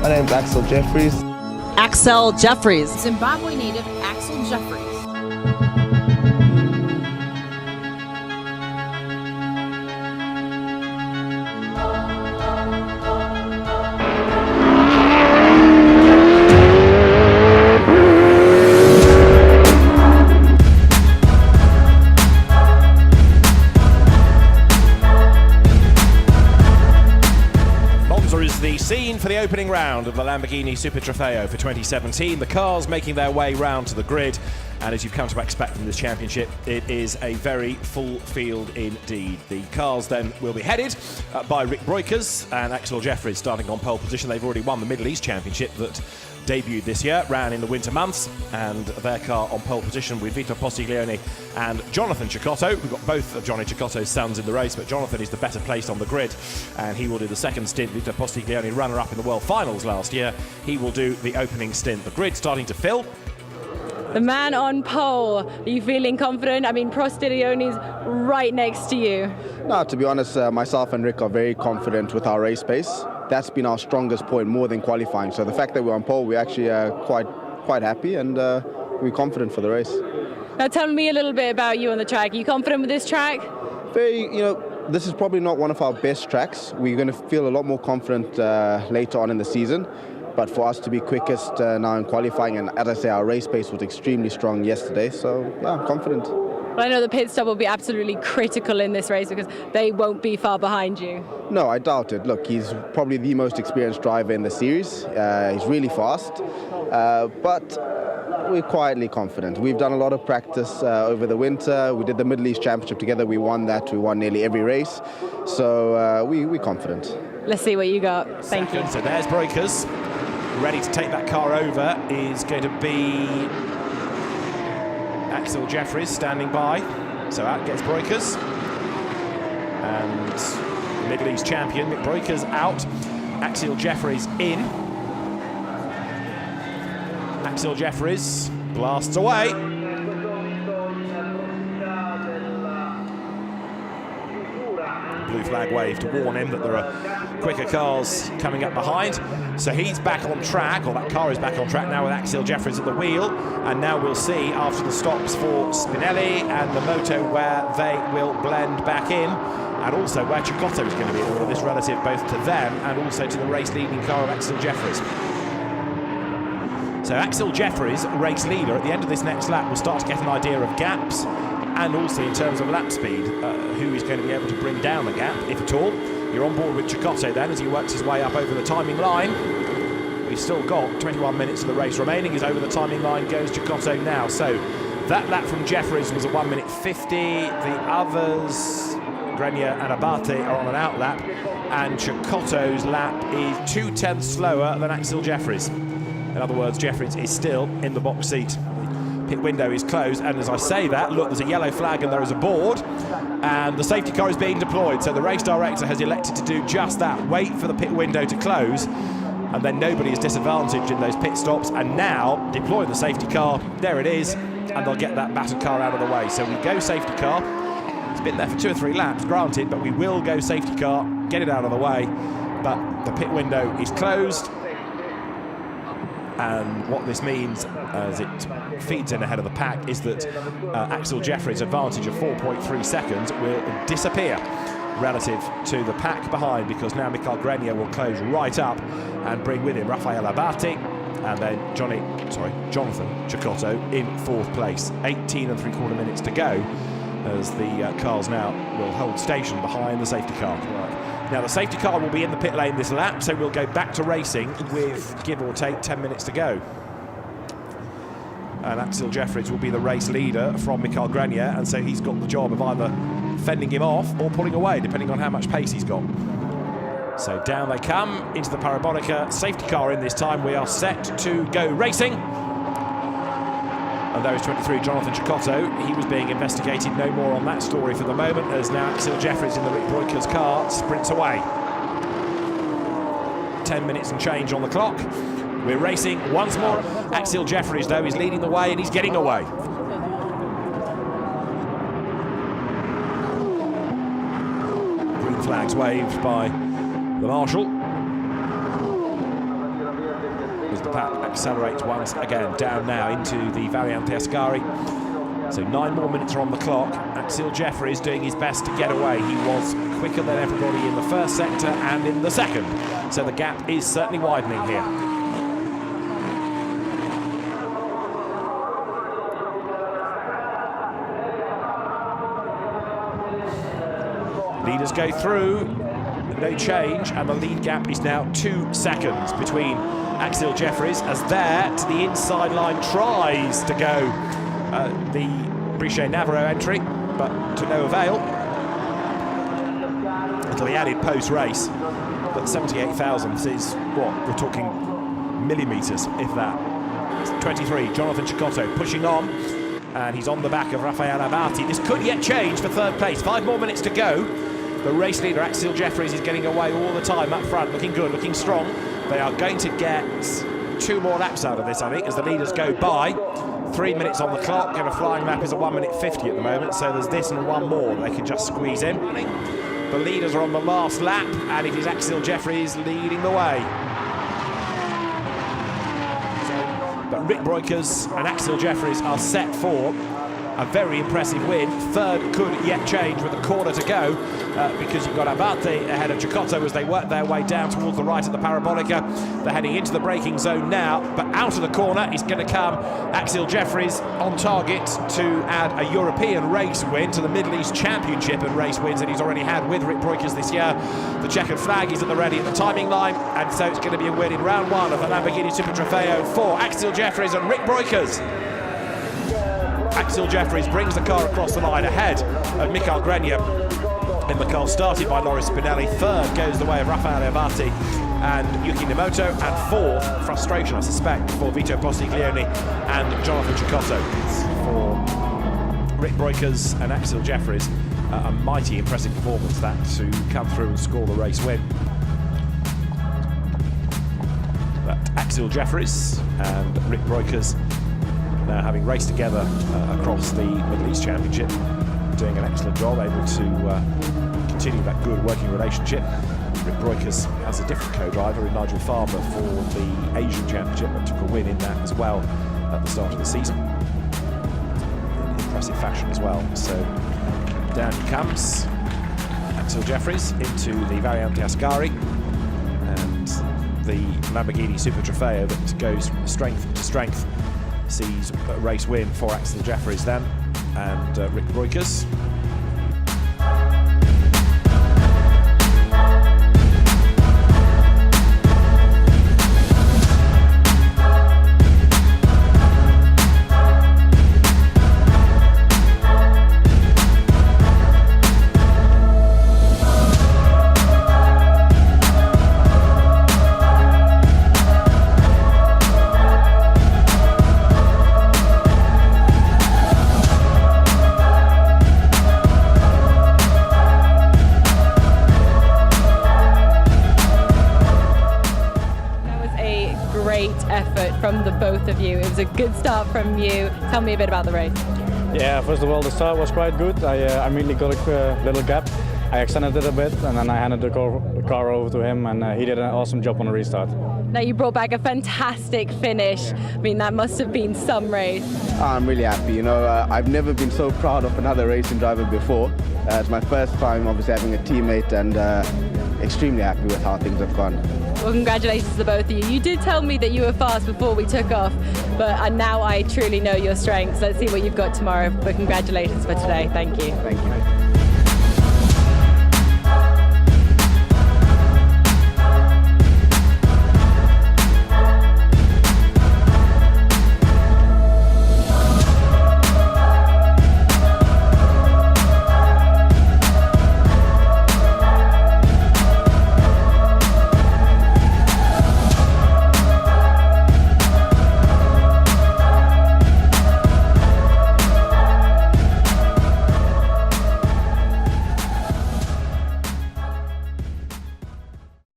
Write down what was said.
My name's Axcil Jefferies. Axcil Jefferies. Zimbabwe native Axcil Jefferies. Is the scene for the opening round of the Lamborghini Super Trofeo for 2017. The cars making their way round to the grid, and as you've come to expect from this championship, it is a very full field indeed. The cars then will be headed by Rick Breukers and Axcil Jefferies starting on pole position. They've already won the Middle East Championship that debuted this year, ran in the winter months, and their car on pole position with Vito Postiglione and Jonathan Cecotto. We've got both of Johnny Cecotto's sons in the race, but Jonathan is the better placed on the grid, and he will do the second stint. Vito Postiglione, runner-up in the World Finals last year, he will do the opening stint. The grid starting to fill. The man on pole, are you feeling confident? I mean, Postiglione's right next to you. No, to be honest, myself and Rick are very confident with our race pace. That's been our strongest point, more than qualifying. So the fact that we're on pole, we're actually quite happy, and we're confident for the race. Now tell me a little bit about you on the track. Are you confident with this track? This is probably not one of our best tracks. We're going to feel a lot more confident later on in the season. But for us to be quickest now in qualifying, and as I say, our race pace was extremely strong yesterday. So yeah, I'm confident. Well, I know the pit stop will be absolutely critical in this race because they won't be far behind you. No, I doubt it. Look, he's probably the most experienced driver in the series. He's really fast, but we're quietly confident. We've done a lot of practice over the winter. We did the Middle East Championship together. We won that. We won nearly every race. So we're confident. Let's see what you got. Thank you. So there's Breukers. Ready to take that car over is going to be Axcil Jefferies standing by. So out gets Breukers. And Middle East champion Mick Breukers out. Axcil Jefferies in. Axcil Jefferies blasts away. Blue flag wave to warn him that there are quicker cars coming up behind. So he's back on track, or that car is back on track now with Axcil Jefferies at the wheel. And now we'll see after the stops for Spinelli and the Moto where they will blend back in, and also where Cecotto is going to be. All of this relative both to them and also to the race leading car of Axcil Jefferies. So Axcil Jefferies, race leader, at the end of this next lap will start to get an idea of gaps, and also in terms of lap speed, who is going to be able to bring down the gap, if at all. You're on board with Cecotto then as he works his way up over the timing line. We've still got 21 minutes of the race remaining. As over the timing line goes Cecotto now. So that lap from Jefferies was a 1:50. The others, Grenier and Abate, are on an out lap, and Cecotto's lap is 2/10 slower than Axcil Jefferies. In other words, Jefferies is still in the box seat. Pit window is closed, and as I say that, look, there's a yellow flag and there is a board, and the safety car is being deployed. So the race director has elected to do just that, wait for the pit window to close, and then nobody is disadvantaged in those pit stops, and now deploy the safety car. There it is, and they'll get that battered car out of the way. So we go safety car. It's been there for 2 or 3 laps, granted, but we will go safety car, get it out of the way. But the pit window is closed. And what this means, as it feeds in ahead of the pack, is that Axcil Jefferies' advantage of 4.3 seconds will disappear relative to the pack behind, because now Mikael Grenier will close right up and bring with him Rafael Abate, and then Jonathan Cecotto in 4th place. 18 3/4 minutes to go as the cars now will hold station behind the safety car. Now the safety car will be in the pit lane this lap, so we'll go back to racing with, give or take, 10 minutes to go. And Axcil Jefferies will be the race leader from Mikael Grenier, and so he's got the job of either fending him off or pulling away, depending on how much pace he's got. So down they come into the Parabolica, safety car in this time. We are set to go racing. And there is 23, Jonathan Cecotto. He was being investigated. No more on that story for the moment, as now Axcil Jefferies in the Rick Breukers car sprints away. 10 minutes and change on the clock. We're racing once more. Axcil Jefferies, though, is leading the way, and he's getting away. Green flags waved by the marshal. That accelerates once again, down now into the Variante Ascari. So 9 more minutes are on the clock. Axcil Jefferies doing his best to get away. He was quicker than everybody in the first sector and in the second. So the gap is certainly widening here. Leaders go through, no change, and the lead gap is now 2 seconds between Axcil Jefferies as there to the inside line tries to go the Briche Navarro entry, but to no avail. It'll be added post-race, but 78,000 is what? We're talking millimetres, if that. It's 23, Jonathan Cecotto pushing on, and he's on the back of Rafael Abati. This could yet change for third place. 5 more minutes to go. The race leader, Axcil Jefferies, is getting away all the time up front, looking good, looking strong. They are going to get 2 more laps out of this, I think, as the leaders go by. 3 minutes on the clock, and a flying lap is a 1:50 at the moment, so there's this and 1 more they can just squeeze in. The leaders are on the last lap, and it is Axcil Jefferies leading the way. But Rick Breukers and Axcil Jefferies are set for a very impressive win. Third could yet change with a corner to go because you've got Abate ahead of Cecotto as they work their way down towards the right of the Parabolica. They're heading into the braking zone now, but out of the corner is going to come Axcil Jefferies on target to add a European race win to the Middle East Championship and race wins that he's already had with Rick Breukers this year. The checkered flag is at the ready at the timing line, and so it's going to be a win in round 1 of the Lamborghini Super Trofeo for Axcil Jefferies and Rick Breukers. Axcil Jefferies brings the car across the line ahead of Mikael Grenier in the car started by Loris Spinelli. Third goes the way of Rafael Abati and Yuki Nemoto, and fourth, frustration I suspect, for Vito Postiglione and Jonathan Cecotto. For Rick Breukers and Axcil Jefferies, a mighty impressive performance that to come through and score the race win. But Axcil Jefferies and Rick Breukers, now having raced together across the Middle East Championship, doing an excellent job, able to continue that good working relationship. Rick Breukers has a different co-driver in Nigel Farber for the Asian Championship, but took a win in that as well at the start of the season. In impressive fashion as well. So down he comes, Axcil Jefferies into the Variante Ascari, and the Lamborghini Super Trofeo that goes from strength to strength sees a race win for Axcil Jefferies then, and Rick Breukers. Effort from the both of you. It was a good start from you. Tell me a bit about the race. Yeah, first of all, the start was quite good. I immediately got a little gap. I extended it a bit, and then I handed the car over to him, and he did an awesome job on the restart. Now you brought back a fantastic finish. I mean, that must have been some race. I'm really happy. You know, I've never been so proud of another racing driver before. It's my first time, obviously, having a teammate, and extremely happy with how things have gone. Well, congratulations to both of you. You did tell me that you were fast before we took off, but now I truly know your strengths. Let's see what you've got tomorrow. But congratulations for today. Thank you. Thank you.